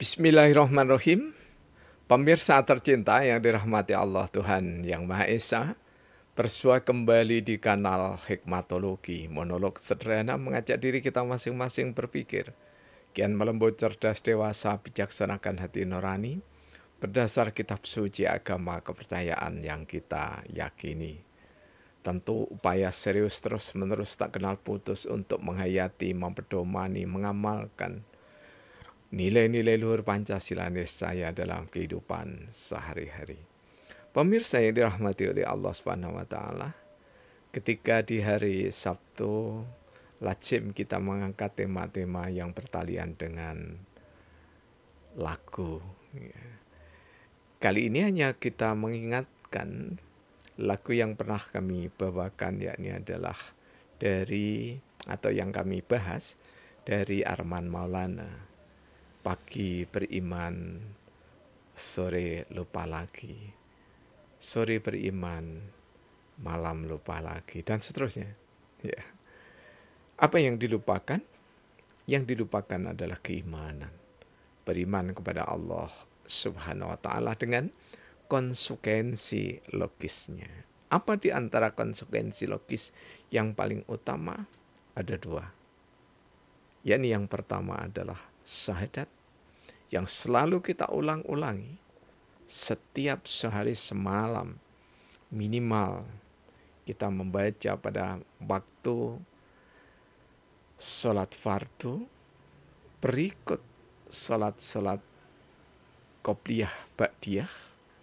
Bismillahirrahmanirrahim. Pemirsa tercinta yang dirahmati Allah Tuhan Yang Maha Esa, bersua kembali di kanal Hikmatologi, monolog sederhana mengajak diri kita masing-masing berpikir, kian melembut, cerdas, dewasa, bijaksanakan hati nurani, berdasar kitab suci agama kepercayaan yang kita yakini. Tentu upaya serius terus-menerus tak kenal putus untuk menghayati, mempedomani, mengamalkan nilai-nilai luhur Pancasila saya dalam kehidupan sehari-hari. Pemirsa yang dirahmati oleh Allah Subhanahu wa taala, ketika di hari Sabtu lazim kita mengangkat tema-tema yang bertalian dengan lagu. Kali ini hanya kita mengingatkan lagu yang pernah kami bawakan, yakni adalah dari atau yang kami bahas dari Arman Maulana. Pagi beriman, sore lupa lagi. Sore beriman, malam lupa lagi, dan seterusnya. Ya. Apa yang dilupakan? Yang dilupakan adalah keimanan. Beriman kepada Allah Subhanahu wa taala dengan konsekuensi logisnya. Apa di antara konsekuensi logis yang paling utama? Ada dua. Yakni yang pertama adalah syahadat yang selalu kita ulang-ulangi setiap sehari semalam. Minimal kita membaca pada waktu sholat fardu, berikut sholat qobliyah ba'diyah.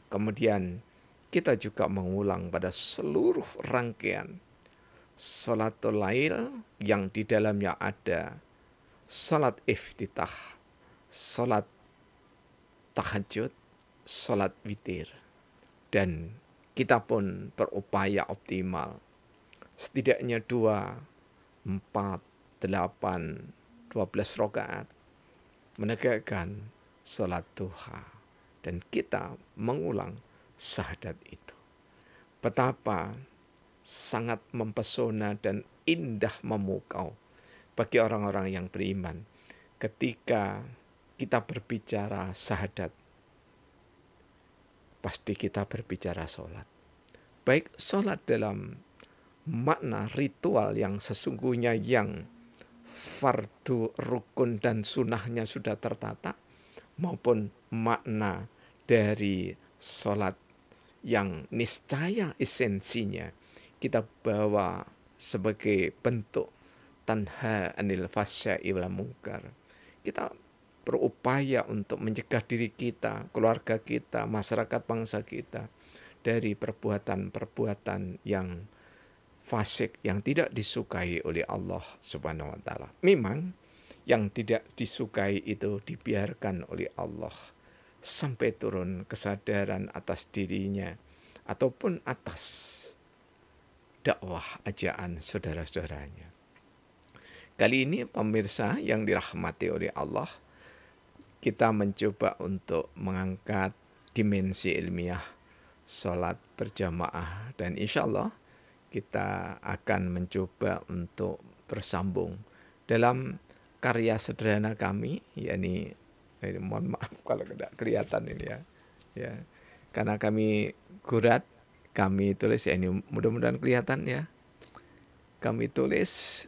Kemudian kita juga mengulang pada seluruh rangkaian sholatul lail yang di dalamnya ada sholat iftitah, sholat tahajud, sholat witir. Dan kita pun berupaya optimal. Setidaknya 2, 4, 8, 12 rakaat menegakkan sholat duha. Dan kita mengulang syahadat itu. Betapa sangat mempesona dan indah memukau bagi orang-orang yang beriman ketika kita berbicara syahadat, pasti kita berbicara sholat. Baik sholat dalam makna ritual yang sesungguhnya yang fardu, rukun, dan sunnahnya sudah tertata, maupun makna dari sholat yang niscaya esensinya kita bawa sebagai bentuk tanha anil fasya'i wal munkar. Kita berupaya untuk mencegah diri kita, keluarga kita, masyarakat bangsa kita dari perbuatan-perbuatan yang fasik, yang tidak disukai oleh Allah Subhanahu wa taala. Memang yang tidak disukai itu dibiarkan oleh Allah sampai turun kesadaran atas dirinya ataupun atas dakwah ajaan saudara-saudaranya. Kali ini pemirsa yang dirahmati oleh Allah, kita mencoba untuk mengangkat dimensi ilmiah sholat berjamaah, dan insya Allah kita akan mencoba untuk bersambung dalam karya sederhana kami, yakni mohon maaf kalau tidak kelihatan ini ya, karena kami gurat, kami tulis ya, ini mudah-mudahan kelihatan ya, kami tulis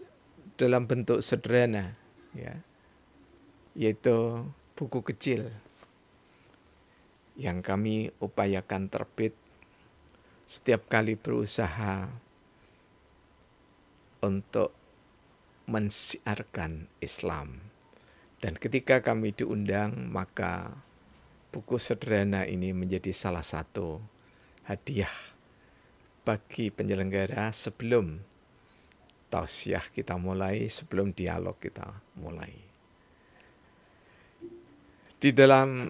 dalam bentuk sederhana ya, yaitu buku kecil yang kami upayakan terbit setiap kali berusaha untuk mensiarkan Islam. Dan ketika kami diundang, maka buku sederhana ini menjadi salah satu hadiah bagi penyelenggara sebelum tausiah kita mulai, sebelum dialog kita mulai. Di dalam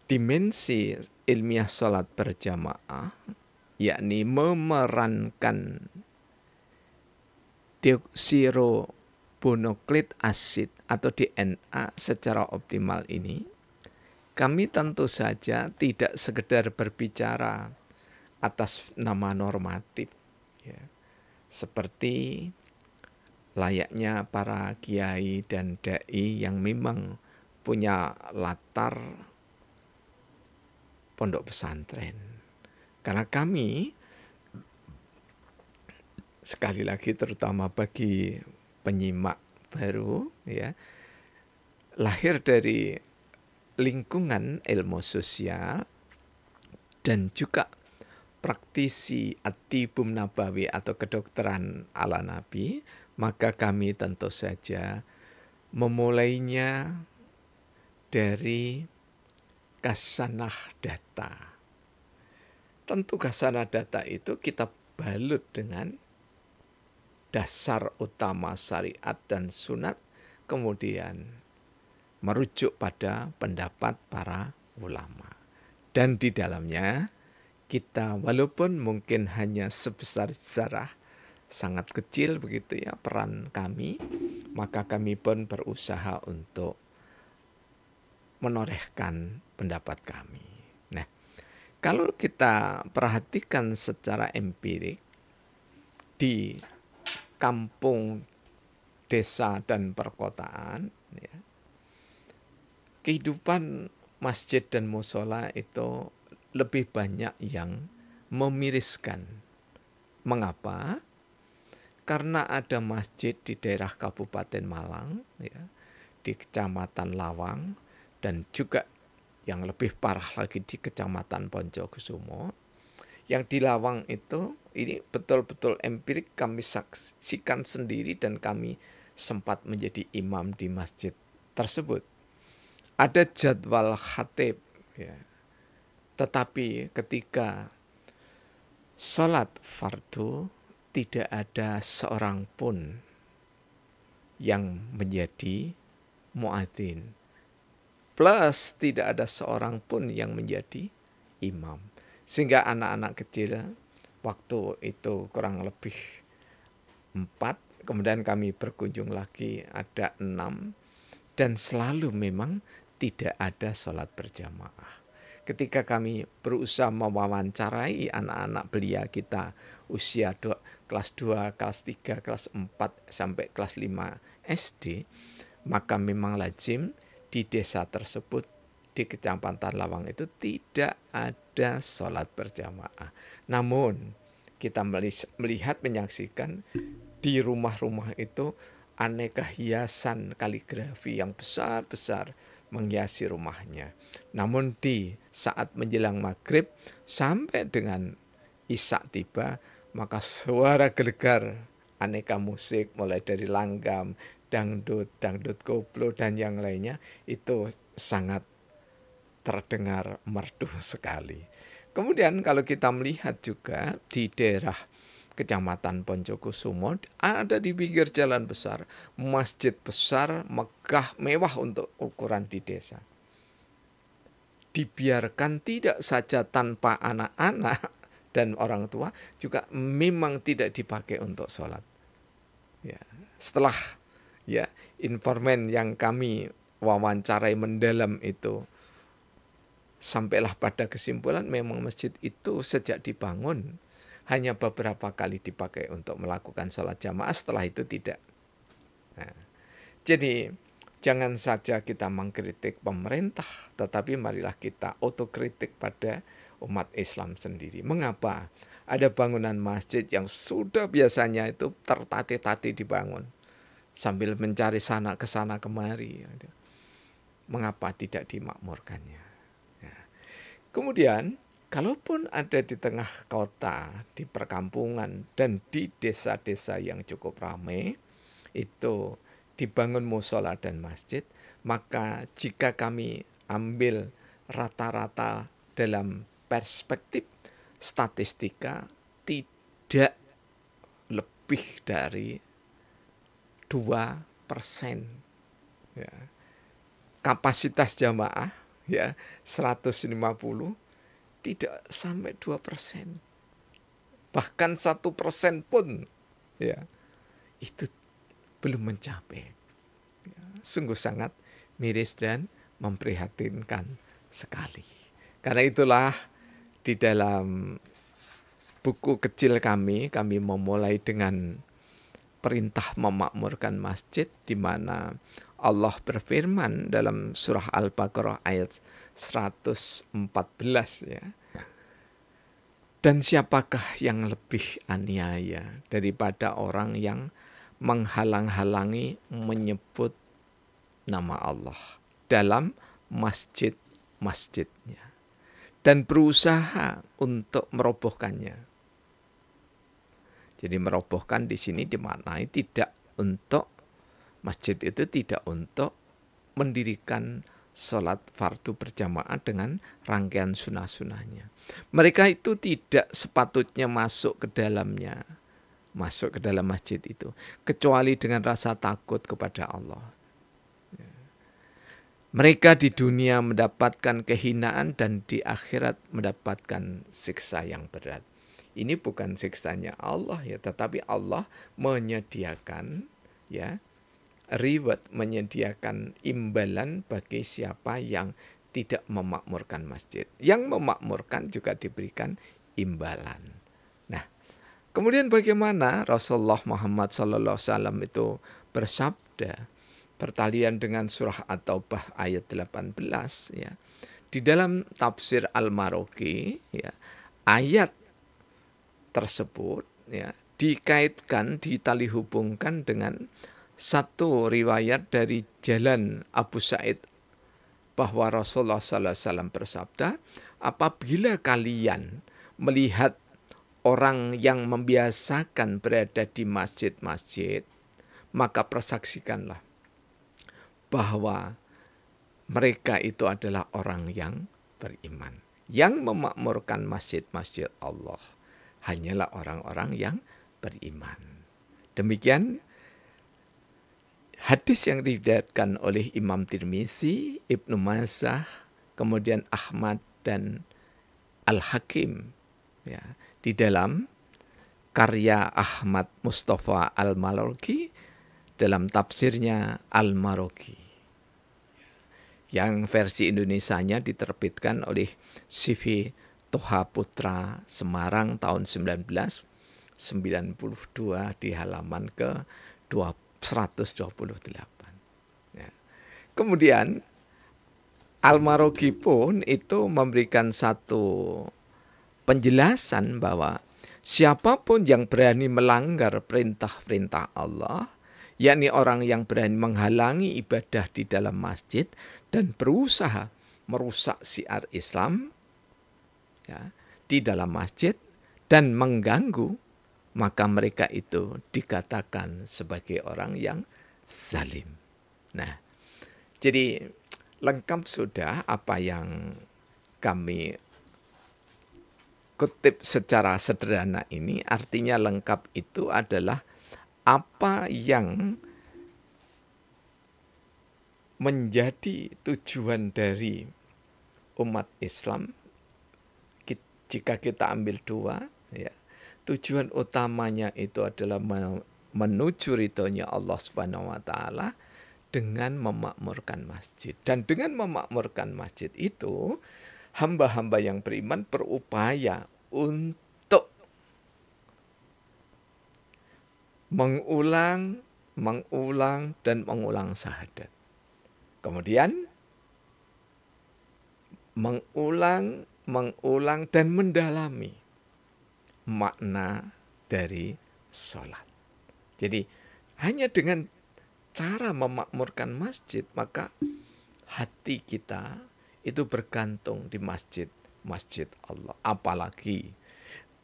dimensi ilmiah sholat berjamaah, yakni memerankan deoksiribonukleik asid atau DNA secara optimal ini, kami tentu saja tidak sekedar berbicara atas nama normatif ya, seperti layaknya para kiai dan dai yang memang punya latar pondok pesantren. Karena kami, sekali lagi terutama bagi penyimak baru, ya, lahir dari lingkungan ilmu sosial dan juga praktisi at-tibum nabawi atau kedokteran ala Nabi, maka kami tentu saja memulainya dari kasanah data. Tentu kasanah data itu kita balut dengan dasar utama syariat dan sunat, kemudian merujuk pada pendapat para ulama. Dan di dalamnya kita walaupun mungkin hanya sebesar zarah, sangat kecil begitu ya peran kami, maka kami pun berusaha untuk menorehkan pendapat kami. Nah, kalau kita perhatikan secara empirik di kampung, desa, dan perkotaan, ya, kehidupan masjid dan musola itu lebih banyak yang memiriskan. Mengapa? Karena ada masjid di daerah Kabupaten Malang, ya, di Kecamatan Lawang, dan juga yang lebih parah lagi di Kecamatan Ponjokusumo. Yang di Lawang itu, ini betul-betul empirik kami saksikan sendiri dan kami sempat menjadi imam di masjid tersebut. Ada jadwal khatib, ya, tetapi ketika sholat fardu tidak ada seorang pun yang menjadi muadzin, plus tidak ada seorang pun yang menjadi imam. Sehingga anak-anak kecil waktu itu kurang lebih 4, kemudian kami berkunjung lagi ada 6, dan selalu memang tidak ada sholat berjamaah. Ketika kami berusaha mewawancarai anak-anak belia kita usia kelas 2, kelas 3, kelas 4, sampai kelas 5 SD, maka memang lazim di desa tersebut, di Kecamatan Lawang itu tidak ada sholat berjamaah. Namun kita melihat, menyaksikan di rumah-rumah itu aneka hiasan kaligrafi yang besar-besar menghiasi rumahnya. Namun di saat menjelang maghrib sampai dengan isya tiba, maka suara gelegar aneka musik mulai dari langgam, dangdut, dangdut koplo, dan yang lainnya itu sangat terdengar merdu sekali. Kemudian kalau kita melihat juga di daerah Kecamatan Ponjokusumo, ada di pinggir jalan besar, masjid besar, megah, mewah untuk ukuran di desa. Dibiarkan tidak saja tanpa anak-anak dan orang tua, juga memang tidak dipakai untuk sholat. Ya, setelah ya informan yang kami wawancarai mendalam itu, sampailah pada kesimpulan memang masjid itu sejak dibangun hanya beberapa kali dipakai untuk melakukan sholat jamaah, setelah itu tidak. Nah, jadi jangan saja kita mengkritik pemerintah, tetapi marilah kita otokritik pada umat Islam sendiri. Mengapa ada bangunan masjid yang sudah biasanya itu tertati-tati dibangun sambil mencari sana ke sana kemari, mengapa tidak dimakmurkannya? Nah, kemudian kalaupun ada di tengah kota, di perkampungan, dan di desa-desa yang cukup ramai, itu dibangun musola dan masjid, maka jika kami ambil rata-rata dalam perspektif statistika, tidak lebih dari 2%. Ya. Kapasitas jamaah ya 150, tidak sampai 2%, bahkan 1% pun ya itu belum mencapai. Ya, sungguh sangat miris dan memprihatinkan sekali. Karena itulah di dalam buku kecil kami memulai dengan perintah memakmurkan masjid, di mana Allah berfirman dalam surah Al-Baqarah ayat 114 ya. Dan siapakah yang lebih aniaya daripada orang yang menghalang-halangi menyebut nama Allah dalam masjid-masjidnya dan berusaha untuk merobohkannya. Jadi merobohkan di sini dimaknai tidak untuk masjid itu tidak untuk mendirikan sholat fardu berjamaah dengan rangkaian sunnah-sunnahnya. Mereka itu tidak sepatutnya masuk ke dalamnya, masuk ke dalam masjid itu, kecuali dengan rasa takut kepada Allah. Mereka di dunia mendapatkan kehinaan dan di akhirat mendapatkan siksa yang berat. Ini bukan siksanya Allah ya, tetapi Allah menyediakan ya reward, menyediakan imbalan bagi siapa yang tidak memakmurkan masjid. Yang memakmurkan juga diberikan imbalan. Nah, kemudian bagaimana Rasulullah Muhammad SAW itu bersabda, pertalian dengan surah At-Taubah ayat 18 ya. Di dalam tafsir Al-Maroki ya, ayat tersebut ya dikaitkan, ditali hubungkan dengan satu riwayat dari jalan Abu Sa'id bahwa Rasulullah SAW bersabda, apabila kalian melihat orang yang membiasakan berada di masjid-masjid, maka persaksikanlah bahwa mereka itu adalah orang yang beriman. Yang memakmurkan masjid-masjid Allah hanyalah orang-orang yang beriman. Demikian hadis yang diriwayatkan oleh Imam Tirmizi, Ibnu Majah, kemudian Ahmad dan Al-Hakim ya, di dalam karya Ahmad Mustafa Al-Maroki dalam tafsirnya Al-Maroki. Yang versi Indonesianya diterbitkan oleh CV Toha Putra Semarang tahun 1992 di halaman ke 128. Ya. Kemudian Al-Maroki pun itu memberikan satu penjelasan bahwa siapapun yang berani melanggar perintah-perintah Allah, yakni orang yang berani menghalangi ibadah di dalam masjid dan berusaha merusak syiar Islam ya, di dalam masjid dan mengganggu, maka mereka itu dikatakan sebagai orang yang zalim. Nah, jadi lengkap sudah apa yang kami kutip secara sederhana ini. Artinya lengkap itu adalah apa yang menjadi tujuan dari umat Islam. Jika kita ambil dua, ya, tujuan utamanya itu adalah menuju ridhonya Allah Subhanahu wa taala dengan memakmurkan masjid. Dan dengan memakmurkan masjid itu, hamba-hamba yang beriman berupaya untuk mengulang dan mengulang syahadat. Kemudian mengulang dan mendalami makna dari sholat. Jadi hanya dengan cara memakmurkan masjid, maka hati kita itu bergantung di masjid Allah. Apalagi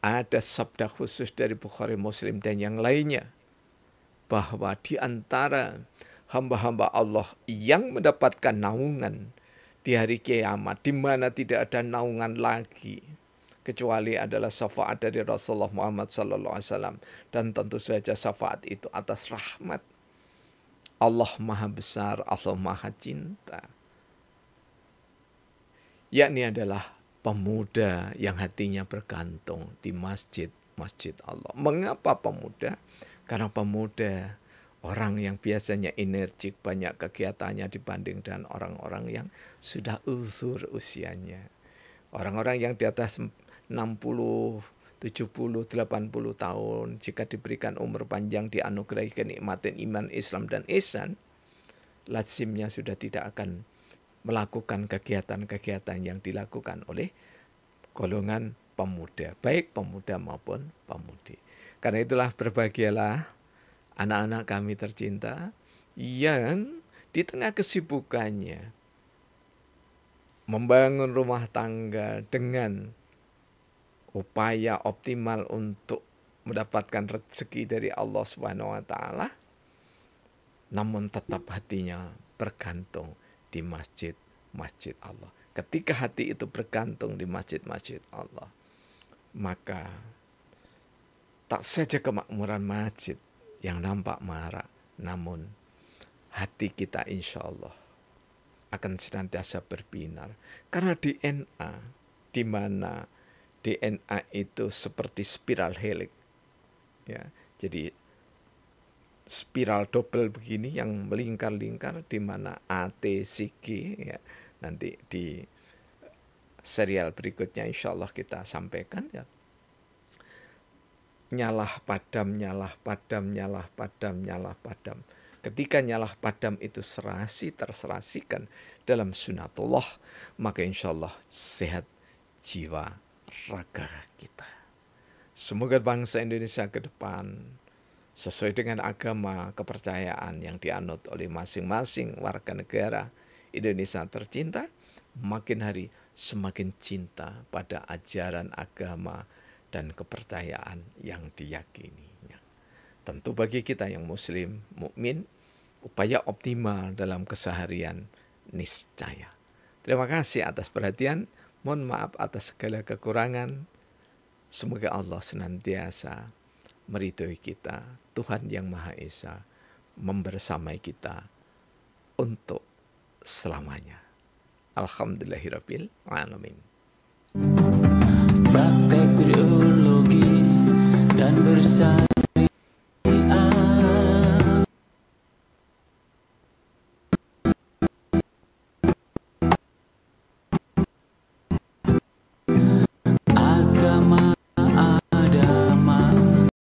ada sabda khusus dari Bukhari, Muslim dan yang lainnya, bahwa di antara hamba-hamba Allah yang mendapatkan naungan di hari kiamat, di mana tidak ada naungan lagi kecuali adalah syafaat dari Rasulullah Muhammad SAW. Dan tentu saja syafaat itu atas rahmat Allah Maha Besar, Allah Maha Cinta, yakni adalah pemuda yang hatinya bergantung di masjid Allah. Mengapa pemuda? Karena pemuda orang yang biasanya energik, banyak kegiatannya dibanding dengan orang-orang yang sudah uzur usianya. Orang-orang yang di atas 60, 70, 80 tahun, jika diberikan umur panjang, dianugerahi kenikmatan iman, Islam, dan ihsan, lazimnya sudah tidak akan melakukan kegiatan-kegiatan yang dilakukan oleh golongan pemuda, baik pemuda maupun pemudi. Karena itulah berbahagialah anak-anak kami tercinta yang di tengah kesibukannya membangun rumah tangga dengan upaya optimal untuk mendapatkan rezeki dari Allah Subhanahu wa taala, namun tetap hatinya bergantung di masjid-masjid Allah. Ketika hati itu bergantung di masjid-masjid Allah, maka tak saja kemakmuran masjid yang nampak marak, namun hati kita insya Allah akan senantiasa berbinar. Karena DNA, di mana DNA itu seperti spiral helix, ya, jadi spiral double begini yang melingkar-lingkar, di mana A, T, C, G, ya, nanti di serial berikutnya insya Allah kita sampaikan, ya. Nyalah padam, nyalah padam, nyalah padam, nyalah padam. Ketika nyalah padam itu terserasikan dalam sunatullah, maka insya Allah sehat jiwa raga kita. Semoga bangsa Indonesia ke depan sesuai dengan agama kepercayaan yang dianut oleh masing-masing warga negara Indonesia tercinta, makin hari semakin cinta pada ajaran agama dan kepercayaan yang diyakininya. Tentu bagi kita yang muslim, mukmin, upaya optimal dalam keseharian niscaya. Terima kasih atas perhatian, mohon maaf atas segala kekurangan. Semoga Allah senantiasa meridhoi kita, Tuhan yang Maha Esa membersamai kita untuk selamanya. Alhamdulillahirabbil alamin. Praktek biologi dan bersyariat agama